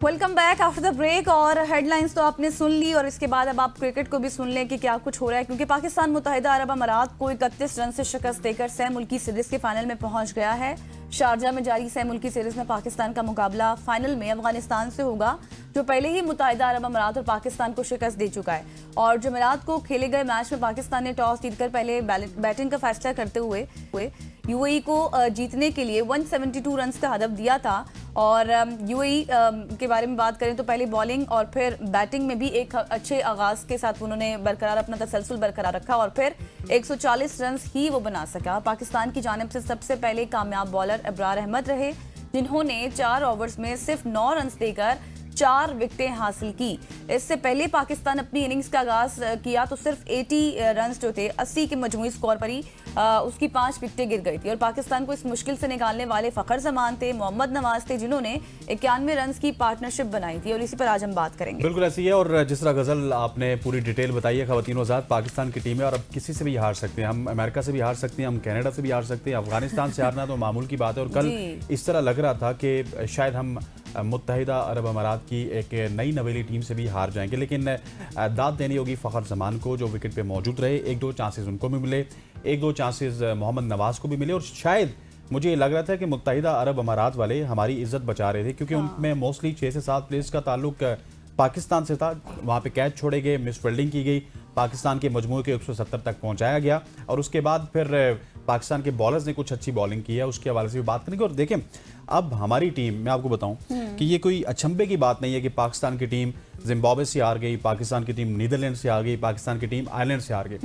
Welcome back after the break. और headlines तो आपने सुन ली और इसके बाद अब आप क्रिकेट को भी सुन लें कि क्या कुछ हो रहा है, क्योंकि पाकिस्तान मुत्तहिदा अरब अमारात को 31 रन से शिकस्त देकर सह मुल्की सीरीज के फाइनल में पहुंच गया है। शारजा में जारी सह मुल्की सीरीज में पाकिस्तान का मुकाबला फाइनल में अफगानिस्तान से होगा, जो पहले ही मुत्तहिदा अरब अमारात और पाकिस्तान को शिकस्त दे चुका है। और जुमेरात को खेले गए मैच में पाकिस्तान ने टॉस जीतकर पहले बैटिंग का फैसला करते हुए यूएई को जीतने के लिए 172 रन का हदफ दिया था। और यूएई के बारे में बात करें तो पहले बॉलिंग और फिर बैटिंग में भी एक अच्छे आगाज के साथ उन्होंने बरकरार अपना तसलसल बरकरार रखा और फिर 140 रन ही वो बना सका। पाकिस्तान की जानिब से सबसे पहले कामयाब बॉलर अबरार अहमद रहे, जिन्होंने 4 ओवर्स में सिर्फ 9 रन देकर 4 विकेटें हासिल की। इससे पहले पाकिस्तान अपनी इनिंग्स का आगाज किया तो सिर्फ 80 रन जो थे 80 के मजमूई स्कोर पर ही उसकी 5 विकेटें गिर गई थी। और पाकिस्तान को इस मुश्किल से निकालने वाले फखर जमान थे, मोहम्मद नवाज थे, जिन्होंने 91 रन की पार्टनरशिप बनाई थी। और इसी पर आज हम बात करेंगे। बिल्कुल ऐसी है। और जिस तरह गजल आपने पूरी डिटेल बताई है, खवातीन आजाद पाकिस्तान की टीम है और अब किसी से भी हार सकते हैं। हम अमेरिका से भी हार सकते हैं, हम कनाडा से भी हार सकते हैं, अफगानिस्तान से हारना तो मामूल की बात है। और कल इस तरह लग रहा था कि शायद हम मुत्तहिदा अरब अमारात की एक नई नवेली टीम से भी हार जाएंगे, लेकिन दाद देनी होगी फखर जमान को, जो विकेट पे मौजूद रहे। 1-2 चांसेस उनको भी मिले, 1-2 चांसेस मोहम्मद नवाज को भी मिले। और शायद मुझे ये लग रहा था कि मुत्तहिदा अरब अमारात वाले हमारी इज्जत बचा रहे थे, क्योंकि उनमें मोस्टली 6 से 7 प्लेयर्स का ताल्लुक पाकिस्तान से था। वहाँ पे कैच छोड़े गए, मिस फील्डिंग की गई, पाकिस्तान के मजमूए के 170 तक पहुँचाया गया। और उसके बाद फिर पाकिस्तान के बॉलर्स ने कुछ अच्छी बॉलिंग की है, उसके हवाले से भी बात करेंगे। और देखें, अब हमारी टीम, मैं आपको बताऊं कि ये कोई अचंभे की बात नहीं है कि पाकिस्तान की टीम जिम्बाब्वे से हार गई, पाकिस्तान की टीम नीदरलैंड से हार गई, पाकिस्तान की टीम आयरलैंड से हार गई।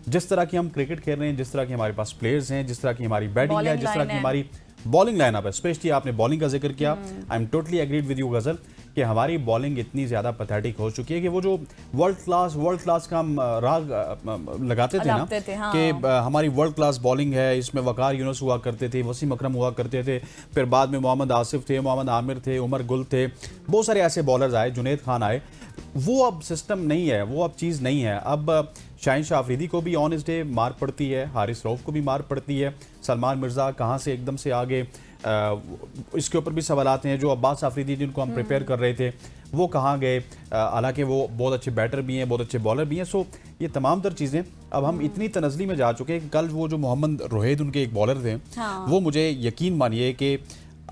जिस तरह की हम क्रिकेट खेल रहे हैं, जिस तरह की हमारे पास प्लेयर्स हैं, जिस तरह की हमारी बैटिंग है, जिस तरह की हमारी बॉलिंग लाइनअप है, स्पेशली आपने बॉलिंग का जिक्र किया, I am totally agreed with you गजल, कि हमारी बॉलिंग इतनी ज़्यादा पैथेटिक हो चुकी है कि वो जो वर्ल्ड क्लास का हम राग लगाते थे ना, कि हमारी वर्ल्ड क्लास बॉलिंग है, इसमें वकार यूनुस हुआ करते थे, वसीम अकरम हुआ करते थे, फिर बाद में मोहम्मद आसिफ थे, मोहम्मद आमिर थे, उमर गुल थे, बहुत सारे ऐसे बॉलर्स आए, जुनैद खान आए। वो अब सिस्टम नहीं है, वो अब चीज़ नहीं है। अब शाहीन शाह अफरीदी को भी ऑन इस डे मार पड़ती है, हारिस रऊफ को भी मार पड़ती है, सलमान मिर्ज़ा कहाँ से एकदम से आगे, इसके ऊपर भी सवाल आते हैं। जो अब्बास आफरीदी जिनको हम प्रिपेयर कर रहे थे, वो कहाँ गए, हालांकि वो बहुत अच्छे बैटर भी हैं, बहुत अच्छे बॉलर भी हैं। सो ये तमाम तर चीज़ें अब हम इतनी तनज़ली में जा चुके हैं कि कल वो जो मोहम्मद रोहिद उनके एक बॉलर थे, वो मुझे यकीन मानिए कि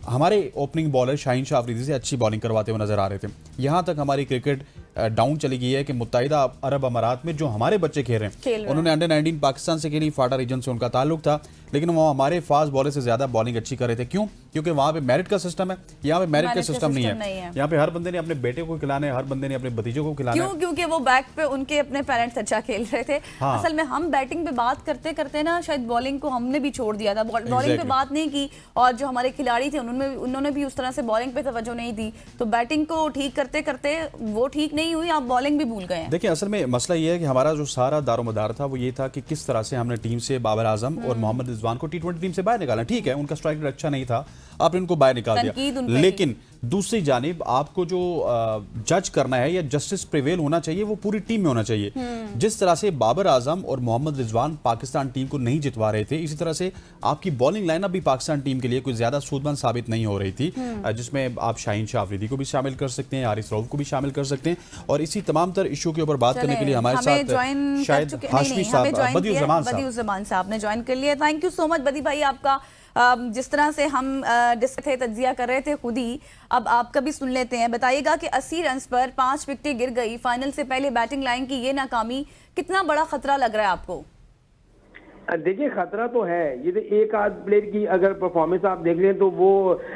हमारे ओपनिंग बॉलर शाहीन शाह अफरीदी से अच्छी बॉलिंग करवाते हुए नजर आ रहे थे। यहाँ तक हमारी क्रिकेट डाउन चली गई है कि मुत्तहिदा अरब अमारात में जो हमारे बच्चे खेल रहे हैं, उन्होंने अंडर 19 पाकिस्तान से खेली, फाटा रीजन से उनका ताल्लुक था, लेकिन वो हमारे फास्ट बॉलर से ज्यादा बॉलिंग अच्छी कर रहे थे। क्यों? क्योंकि वहाँ पे मेरिट का सिस्टम है, यहाँ पे मेरिट का सिस्टम नहीं है। यहाँ पे हर बंदे ने अपने बेटे को खिलाना है, हर बंदे ने अपने भतीजों को खिलाना है। क्योंकि वो बैक पे उनके अपने पेरेंट्स अच्छा खेल रहे थे। असल में हम बैटिंग पे बात करते करते ना शायद बॉलिंग को हमने भी छोड़ दिया था, बॉलिंग पे बात नहीं की। और जो हमारे खिलाड़ी थे उन्होंने भी उस तरह से बॉलिंग पे तवज्जो नहीं दी, तो बैटिंग को ठीक करते करते वो ठीक नहीं हुई, आप बॉलिंग भी भूल गए। देखिए, असल में मसला ये है कि हमारा जो सारा दारोमदार था वो ये था कि किस तरह से हमने टीम से बाबर आजम और मोहम्मद रिजवान को T20 टीम से बाहर निकाला। ठीक है, उनका स्ट्राइक रेट अच्छा नहीं था, आपने उनको बाहर निकाल दिया, लेकिन दूसरी जानिब आपको जो जज करना है या जस्टिस प्रिवेल होना चाहिए वो पूरी टीम में होना चाहिए। जिस तरह से बाबर आजम और मोहम्मद रिजवान पाकिस्तान टीम को नहीं जितवा रहे थे, इसी तरह से आपकी बॉलिंग लाइनअप भी पाकिस्तान टीम के लिए कोई ज्यादा सूदमंद साबित नहीं हो रही थी, जिसमें आप शाहीन शाह अफरीदी को भी शामिल कर सकते हैं, हारिस रऊफ को भी शामिल कर सकते हैं। और इसी तमाम तर इशू के ऊपर बात करने के लिए हमारे साथ शायद हाशमी साहब, बदियुज़्ज़मान साहब ने ज्वाइन कर लिया। थैंक यू सो मच बदी भाई आपका। जिस तरह से हम तज्जिया कर रहे थे खुद ही, अब आपका भी सुन लेते हैं। बताइएगा कि 80 रन पर 5 विकेटें गिर गई, फाइनल से पहले बैटिंग लाइन की ये नाकामी, कितना बड़ा खतरा लग रहा है आपको? देखिए, खतरा तो है। ये तो एक आध प्लेयर की अगर परफॉर्मेंस आप देख लें तो वो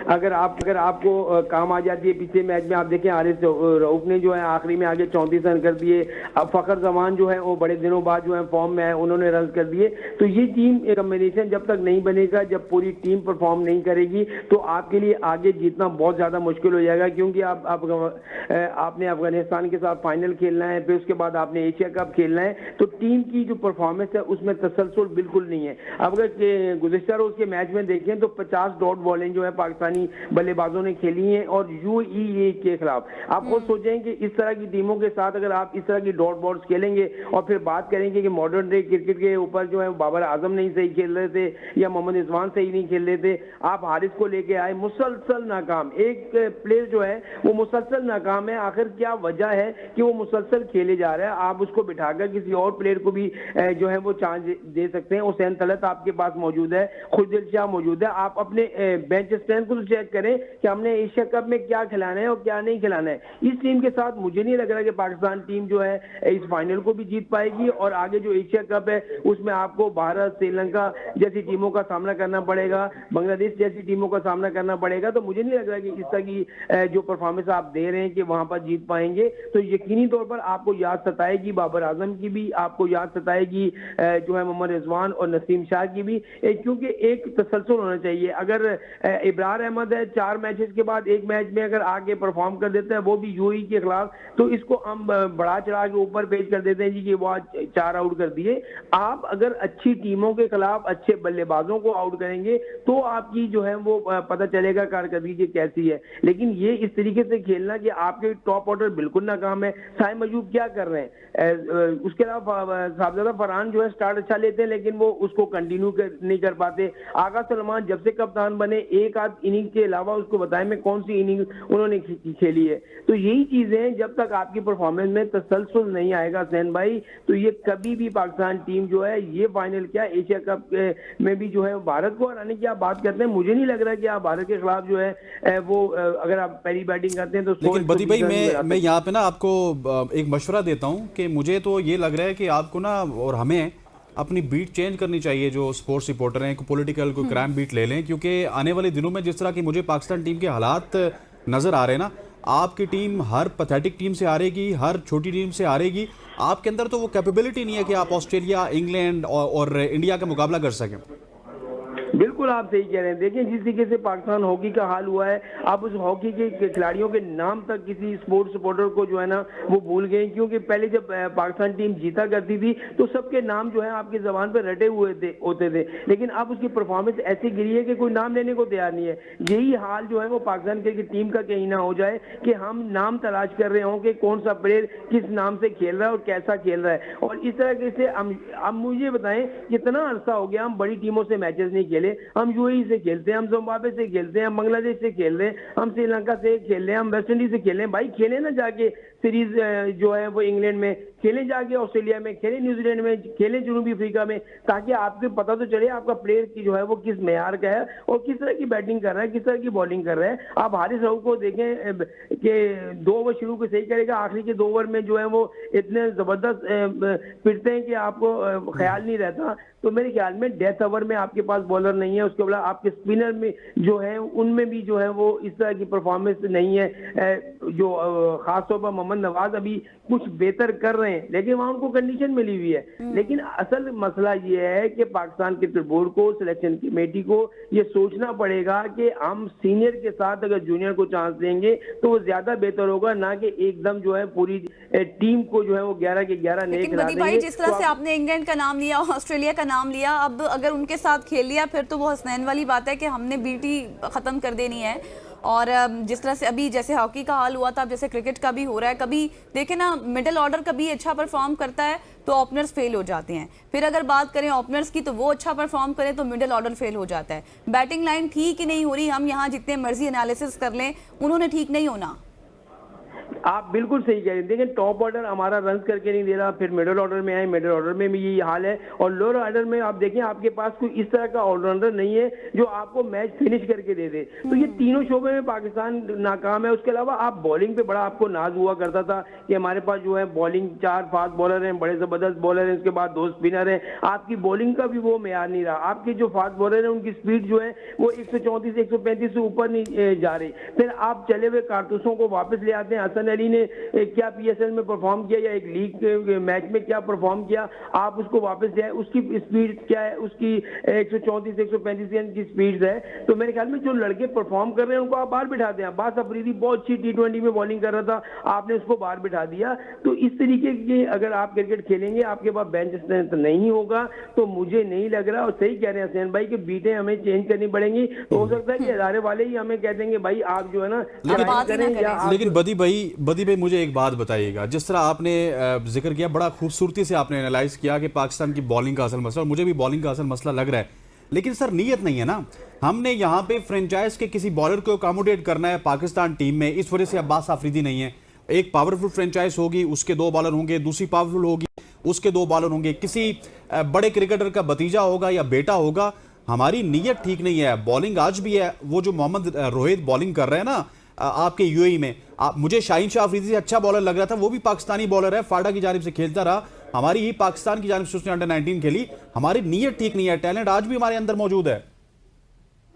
अगर आपको काम आ जाती है। पिछले मैच में आप देखें, हारिस रऊफ ने जो है आखिरी में आगे 34 रन कर दिए। अब फखर जमान जो है वो बड़े दिनों बाद जो है फॉर्म में है, उन्होंने रन कर दिए। तो ये टीम कम्बिनेशन जब तक नहीं बनेगा, जब पूरी टीम परफॉर्म नहीं करेगी, तो आपके लिए आगे जीतना बहुत ज्यादा मुश्किल हो जाएगा। क्योंकि आपने अफगानिस्तान के साथ फाइनल खेलना है, फिर उसके बाद आपने एशिया कप खेलना है, तो टीम की जो परफॉर्मेंस है उसमें तसलसल बिल्कुल नहीं है। अब अगर गुज़िश्ता रोज के मैच में देखें तो 50 डॉट बॉलें जो है पाकिस्तानी बल्लेबाजों ने खेली हैं और यूएई के खिलाफ। आप खुद सोचें कि इस तरह की टीमों के साथ अगर आप इस तरह की डॉट बॉल्स खेलेंगे और फिर बात करेंगे कि मॉडर्न डे क्रिकेट के ऊपर जो है बाबर आजम नहीं सही खेल रहे थे या मोहम्मद रिजवान सही नहीं खेल रहे थे, आप हारिस को लेके आए, मुसलसल नाकाम। एक प्लेयर जो है वो मुसलसल नाकाम है, आखिर क्या वजह है कि वो मुसलसल खेले जा रहा है? आप उसको बिठाकर किसी और प्लेयर को भी जो है वो चांस दे सकते हैं। हुसैन तलत आपके पास मौजूद है, खुर्शीद शाह मौजूद है। आप अपने बेंच स्ट्रेंथ को तो चेक करें कि हमने एशिया कप में क्या खिलाना है और क्या नहीं खिलाना है। इस टीम के साथ मुझे नहीं लग रहा कि पाकिस्तान टीम जो है इस फाइनल को भी जीत पाएगी और आगे जो एशिया कप है उसमें आपको भारत, श्रीलंका जैसी टीमों का सामना करना पड़ेगा, बांग्लादेश जैसी टीमों का सामना करना पड़ेगा। तो मुझे नहीं लग रहा कि इस तरह की जो परफॉर्मेंस आप दे रहे हैं कि वहां पर जीत पाएंगे। तो यकीनी तौर पर आपको याद सताएगी बाबर आजम की भी, आपको याद सताएगी जो है मोहम्मद रिजवान और नसीम शाह की भी, क्योंकि एक तसलसल होना चाहिए। अगर इब्रार अहमद है 4 मैचेस के बाद एक मैच में अगर आगे परफॉर्म कर देते हैं वो भी यूएई के खिलाफ, तो इसको हम बढ़ा चढ़ा के ऊपर पेश कर देते हैं जी कि वो आज 4 आउट कर दिए। आप अगर अच्छी टीमों के खिलाफ अच्छे बल्लेबाजों को आउट करेंगे तो आपकी जो है वो पता चलेगा कारकर्दगी कैसी है। लेकिन ये इस तरीके से खेलना कि आपके टॉप ऑर्डर बिल्कुल नाकाम है। साइम अयूब क्या कर रहे हैं? उसके अलावा साहबजादा फरहान जो है स्टार्ट अच्छा लेते हैं लेकिन वो उसको कंटिन्यू नहीं कर पाते। आगा सलमान जब से कप्तान बने एक आध इनिंग के अलावा उसको बताएं मैं कौन सी इनिंग उन्होंने खेली है। तो यही चीजें जब तक आपकी परफॉर्मेंस में तसलसल नहीं आएगा सैन भाई, तो ये कभी भी पाकिस्तान टीम जो है ये फाइनल क्या एशिया कप में भी जो है भारत को हराने की आप बात करते हैं, मुझे नहीं लग रहा कि आप भारत के खिलाफ जो है वो अगर आप पहली बैटिंग करते हैं तो। लेकिन बदी भाई मैं यहाँ पे ना आपको एक मशवरा देता हूँ कि मुझे तो ये लग रहा है कि आपको ना और हमें अपनी बीट चेंज करनी चाहिए। जो स्पोर्ट्स रिपोर्टर हैं कोई पॉलिटिकल कोई क्राइम बीट ले लें, क्योंकि आने वाले दिनों में जिस तरह की मुझे पाकिस्तान टीम के हालात नजर आ रहे हैं ना, आपकी टीम हर पैथेटिक टीम से हारेगी, हर छोटी टीम से हारेगी। आपके अंदर तो वो कैपेबिलिटी नहीं है कि आप ऑस्ट्रेलिया, इंग्लैंड और इंडिया का मुकाबला कर सकें। बिल्कुल आप सही कह रहे हैं। देखिए जिस तरीके से पाकिस्तान हॉकी का हाल हुआ है, आप उस हॉकी के खिलाड़ियों के नाम तक किसी स्पोर्ट्स सपोर्टर को जो है ना वो भूल गए, क्योंकि पहले जब पाकिस्तान टीम जीता करती थी तो सबके नाम जो है आपकी जबान पर रटे हुए होते थे, लेकिन अब उसकी परफॉर्मेंस ऐसी गिरी है कि कोई नाम लेने को तैयार नहीं है। यही हाल जो है वो पाकिस्तान की टीम का कहीं ना हो जाए कि हम नाम तलाश कर रहे हों कि कौन सा प्लेयर किस नाम से खेल रहा है और कैसा खेल रहा है। और इस तरह से हम मुझे बताएं कितना अरसा हो गया हम बड़ी टीमों से मैचेस नहीं खेले। हम यूएई से खेलते हैं, हम जिम्बाब्वे से खेलते हैं, हम बांग्लादेश से खेल रहे हैं, हम श्रीलंका से खेल रहे हैं, हम वेस्ट इंडीज से खेल रहे हैं। भाई खेले ना जाके सीरीज जो है वो इंग्लैंड में खेले, जाके ऑस्ट्रेलिया में खेले, न्यूजीलैंड में खेले, जनूबी अफ्रीका में, ताकि आपको पता तो चले आपका प्लेयर की जो है वो किस मेयार का है और किस तरह की बैटिंग कर रहा है, किस तरह की बॉलिंग कर रहा है। आप हारिस राउफ को देखें कि 2 ओवर शुरू को सही करेगा, आखिरी के 2 ओवर में जो है वो इतने जबरदस्त पिटते हैं कि आपको ख्याल नहीं रहता। तो मेरे ख्याल में डेथ ओवर में आपके पास बॉलर नहीं है, उसके बाद आपके स्पिनर में जो है उनमें भी जो है वो इस तरह की परफॉर्मेंस नहीं है। जो खासतौर पर मोहम्मद नवाज अभी कुछ बेहतर कर रहे हैं लेकिन वहां उनको कंडीशन मिली हुई है। लेकिन असल मसला ये है कि पाकिस्तान क्रिकेट बोर्ड को, सिलेक्शन कमेटी को ये सोचना पड़ेगा कि हम सीनियर के साथ अगर जूनियर को चांस देंगे तो वो ज्यादा बेहतर होगा, ना कि एकदम जो है पूरी टीम को जो है वो 11 के 11 नहीं खिला देंगे। जिस तरह से आपने इंग्लैंड का नाम लिया, ऑस्ट्रेलिया का नाम लिया, अब अगर उनके साथ खेल लिया फिर तो वो हसनैन वाली बात है कि हमने बीटी खत्म कर देनी है। और जिस तरह से अभी जैसे हॉकी का हाल हुआ था, अब जैसे क्रिकेट का भी हो रहा है, कभी देखे ना मिडिल ऑर्डर कभी अच्छा परफॉर्म करता है तो ओपनर्स फेल हो जाते हैं, फिर अगर बात करें ओपनर्स की तो वो अच्छा परफॉर्म करें तो मिडिल ऑर्डर फेल हो जाता है। बैटिंग लाइन ठीक ही नहीं हो रही, हम यहाँ जितने मर्जी एनालिसिस कर लें उन्होंने ठीक नहीं होना। आप बिल्कुल सही कह रहे हैं। देखिए टॉप ऑर्डर हमारा रन करके नहीं दे रहा, फिर मिडिल ऑर्डर में आए, मिडिल ऑर्डर में भी यही हाल है, और लोअर ऑर्डर में आप देखें आपके पास कोई इस तरह का ऑलराउंडर नहीं है जो आपको मैच फिनिश करके दे दे। तो ये तीनों शोबे में पाकिस्तान नाकाम है। उसके अलावा आप बॉलिंग पे बड़ा आपको नाज हुआ करता था कि हमारे पास जो है बॉलिंग 4 फास्ट बॉलर हैं, बड़े जबरदस्त बॉलर हैं, उसके बाद 2 स्पिनर हैं। आपकी बॉलिंग का भी वो मेयार नहीं रहा। आपके जो फास्ट बॉलर हैं उनकी स्पीड जो है वो 134 135 से ऊपर नहीं जा रही। फिर आप चले हुए कारतूसों को वापस ले आते हैं। हसन वैली ने क्या पीएसएल में परफॉर्म किया या एक लीग मैच में क्या परफॉर्म किया, आप उसको वापस जाए, उसकी स्पीड क्या है, उसकी 134 135 रन की स्पीड है। तो मेरे ख्याल में जो लड़के परफॉर्म कर रहे हैं उनको आप बाहर बिठा दें। अब्बास अफरीदी बहुत अच्छी T20 में बॉलिंग कर रहा था, आपने उसको बाहर बिठा दिया। तो इस तरीके के अगर आप क्रिकेट खेलेंगे, आपके पास बेंच स्ट्रेंथ नहीं होगा, तो मुझे नहीं लग रहा, और सही कह रहे हैं हसनैन भाई कि बीटें हमें चेंज करनी पड़ेंगी। तो हो सकता है कि इदारे वाले ही हमें कह देंगे भाई आप जो है ना लेकिन बदी भाई मुझे एक बात बताइएगा, जिस तरह आपने जिक्र किया, बड़ा खूबसूरती से आपने एनालाइज किया कि पाकिस्तान की बॉलिंग का असल मसला, और मुझे भी बॉलिंग का असल मसला लग रहा है, लेकिन सर नीयत नहीं है ना। हमने यहाँ पे फ्रेंचाइज के किसी बॉलर को अकोमोडेट करना है पाकिस्तान टीम में, इस वजह से अब्बास आफरीदी नहीं है। एक पावरफुल फ्रेंचाइज होगी, उसके 2 बॉलर होंगे, दूसरी पावरफुल होगी, उसके 2 बॉलर होंगे, किसी बड़े क्रिकेटर का भतीजा होगा या बेटा होगा। हमारी नीयत ठीक नहीं है। बॉलिंग आज भी है, वो जो मोहम्मद रोहित बॉलिंग कर रहे हैं ना आपके यूएई में, मुझे शाहीन शाह अफरीदी से अच्छा बॉलर लग रहा था, वो भी पाकिस्तानी बॉलर है, फाड़ा की जानिब से खेलता रहा, हमारी ही पाकिस्तान की जानिब से उसने अंडर-19 खेली। हमारी नीयत ठीक नहीं है, टैलेंट आज भी हमारे अंदर मौजूद है।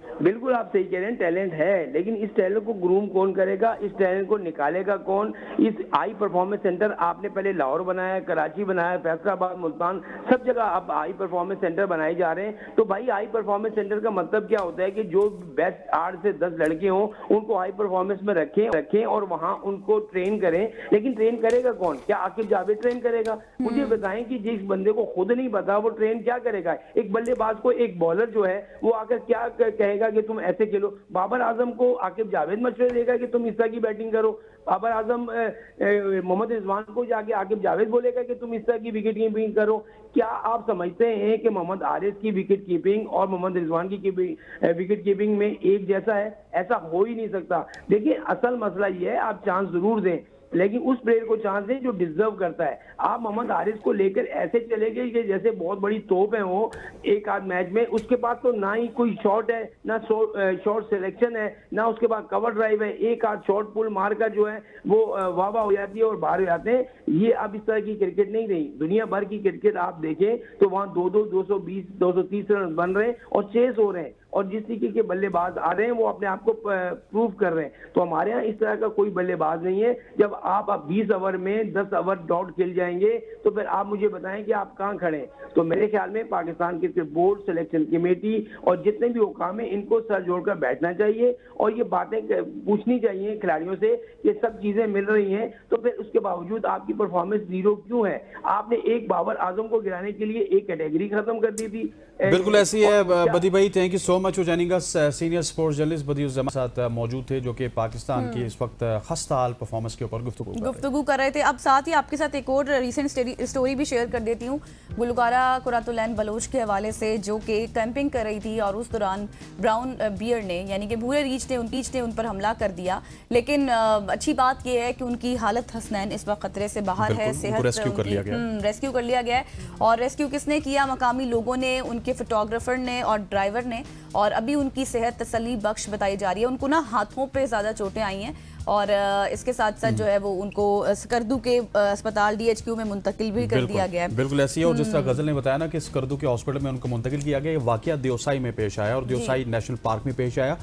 बिल्कुल आप सही कह रहे हैं, टैलेंट है, लेकिन इस टैलेंट को ग्रूम कौन करेगा, इस टैलेंट को निकालेगा कौन। इस हाई परफॉर्मेंस सेंटर आपने पहले लाहौर बनाया, कराची बनाया, फैसलाबाद, मुल्तान, सब जगह अब हाई परफॉर्मेंस सेंटर बनाए जा रहे हैं। तो भाई हाई परफॉर्मेंस सेंटर का मतलब क्या होता है कि जो बेस्ट 8 से 10 लड़के हों उनको हाई परफॉर्मेंस में रखें और वहां उनको ट्रेन करें। लेकिन ट्रेन करेगा कौन? क्या आकिब जावेद ट्रेन करेगा? मुझे बताएं कि जिस बंदे को खुद नहीं पता वो ट्रेन क्या करेगा। एक बल्लेबाज को एक बॉलर जो है वो आकर क्या कहेगा कि तुम ऐसे खेलो। बाबर आजम को आकिब जावेद मशवरे देगा कि तुम इस तरह की बैटिंग करो। बाबर आजम मोहम्मद रिजवान को जाके आकिब जावेद बोलेगा कि तुम इस तरह की विकेट कीपिंग करो। क्या आप समझते हैं कि मोहम्मद आरिस की विकेट कीपिंग और मोहम्मद रिजवान की विकेट कीपिंग में एक जैसा है? ऐसा हो ही नहीं सकता। देखिए असल मसला ये है, आप चांस जरूर दें लेकिन उस प्लेयर को चांस दें जो डिजर्व करता है। आप मोहम्मद हारिस को लेकर ऐसे चले गए कि जैसे बहुत बड़ी तोप है वो एक आध मैच में, उसके पास तो ना ही कोई शॉट है, ना शॉट सिलेक्शन है, ना उसके पास कवर ड्राइव है। एक आध शॉट पुल मार कर जो है वो वाह हो जाती है और बाहर हो जाते हैं। ये अब इस तरह की क्रिकेट नहीं रही। दुनिया भर की क्रिकेट आप देखें तो वहां 220 230 रन बन रहे हैं और चेस हो रहे हैं, और जिस तरीके के बल्लेबाज आ रहे हैं वो अपने आप को प्रूव कर रहे हैं। तो हमारे यहाँ इस तरह का कोई बल्लेबाज नहीं है। जब आप 20 ओवर में 10 ओवर डॉट खेल जाएंगे तो फिर आप मुझे बताएं कि आप कहाँ खड़े हैं। तो मेरे ख्याल में Pakistan cricket board, selection committee और जितने भी हुकाम है इनको सर जोड़कर बैठना चाहिए और ये बातें पूछनी चाहिए खिलाड़ियों से कि सब चीजें मिल रही हैं तो फिर उसके बावजूद आपकी परफॉर्मेंस 0 क्यों है। आपने एक बाबर आजम को गिराने के लिए एक कैटेगरी खत्म कर दी थी। बिल्कुल ऐसी है बदी भाई। Thank you so much for joining us. Senior sports journalist बदी उस साथ मौजूद थे जो कि पाकिस्तान की इस वक्त खस्ता हाल परफॉर्मेंस के ऊपर गुफ्तगू कर रहे थे। अब साथ ही आपके साथ एक और रीसेंट स्टोरी भी शेयर कर देती हूँ गुलकारा कुरातुलैन बलोच के हवाले से, जो कि कैंपिंग कर रही थी और उस दौरान ब्राउन बियर ने यानी कि भूरे रीछ ने उन पर हमला कर दिया। लेकिन अच्छी बात यह है कि उनकी हालत हसनैन इस वक्त खतरे से बाहर है। सेहत रेस्क्यू कर लिया गया है। और रेस्क्यू किसने किया? मकामी लोगों ने, उनके फोटोग्राफर ने और ड्राइवर ने। और अभी उनकी सेहत तसल्ली बख्श बताई जा रही है। उनको ना हाथों पे ज़्यादा चोटें आई हैं और इसके साथ साथ जो है वो उनको स्कर्दू के अस्पताल DHQ में मुंतकिल भी कर दिया गया है। बिल्कुल ऐसी है। और जिस तरह गजल ने बताया ना कि स्कर्दू के हॉस्पिटल में उनको मुंतकिल किया गया, ये वाकया दियोसाई में पेश आया और दियोसाई नेशनल पार्क में पेश आया।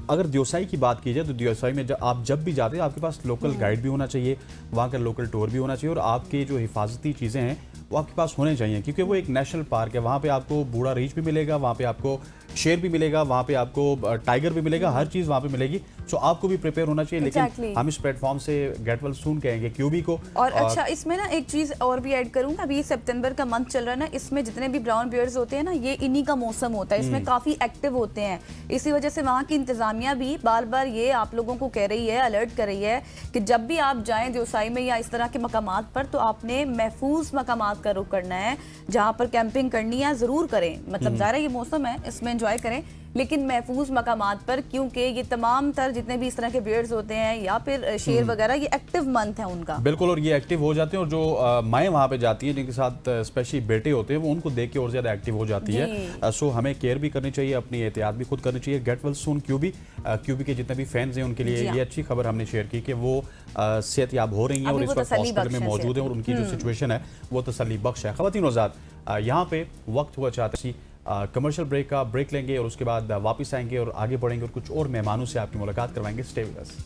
अगर दियोसाई की बात की जाए तो दियोसाई में आप जब भी जाते हैं आपके पास लोकल गाइड भी होना चाहिए, वहाँ का लोकल टूर भी होना चाहिए और आपके जो हिफाजती चीज़ें हैं वो आपके पास होने चाहिए, क्योंकि वो एक नेशनल पार्क है। वहाँ पे आपको बूढ़ा रीछ भी मिलेगा, वहाँ पे आपको शेर भी मिलेगा, वहाँ पे आपको टाइगर भी मिलेगा, हर चीज़ वहाँ पे मिलेगी। सो आपको भी प्रिपेयर होना चाहिए। लेकिन हम इस प्लेटफॉर्म से गेट वेल सून कहेंगे क्यूबी को। और अच्छा इसमें ना एक चीज़ और भी ऐड करूँगा, अभी सितंबर का मंथ चल रहा है ना, इसमें जितने भी ब्राउन बियर्स होते हैं ना ये इन्हीं का मौसम होता है, इसमें काफ़ी एक्टिव होते हैं। इसी वजह से वहाँ की इंतज़ामिया भी बार बार ये आप लोगों को कह रही है, अलर्ट कर रही है कि जब भी आप जाएँ दियोसाई में या इस तरह के मकामात पर तो आपने महफूज मकामात का रुख करना है। जहाँ पर कैंपिंग करनी है ज़रूर करें, मतलब ज़ाहिर ये मौसम है इसमें एंजॉय करें, लेकिन महफूज मकामात पर, क्योंकि ये तमाम तर जितने भी इस तरह के बियर्ड्स होते हैं या फिर शेर वगैरह ये एक्टिव मंथ है उनका। बिल्कुल, और ये एक्टिव हो जाते हैं और जो माएँ वहाँ पे जाती हैं जिनके साथ स्पेशली बेटे होते हैं वो उनको देख के और ज़्यादा एक्टिव हो जाती है। सो हमें केयर भी करनी चाहिए, अपनी एहतियात भी खुद करनी चाहिए। गेट वेल सून क्यूबी के जितने भी फैंस हैं उनके लिए ये अच्छी खबर हमने शेयर की कि वो सेहतयाब हो रही हैं और इस वक्त हॉस्पिटल में मौजूद हैं और उनकी जो सिचुएशन है वो तसल्ली बख्श है। ख़वातीन आज़ाद, यहाँ पे वक्त हुआ चाहते कमर्शियल ब्रेक लेंगे और उसके बाद वापस आएंगे और आगे बढ़ेंगे और कुछ और मेहमानों से आपकी मुलाकात करवाएंगे। Stay with us.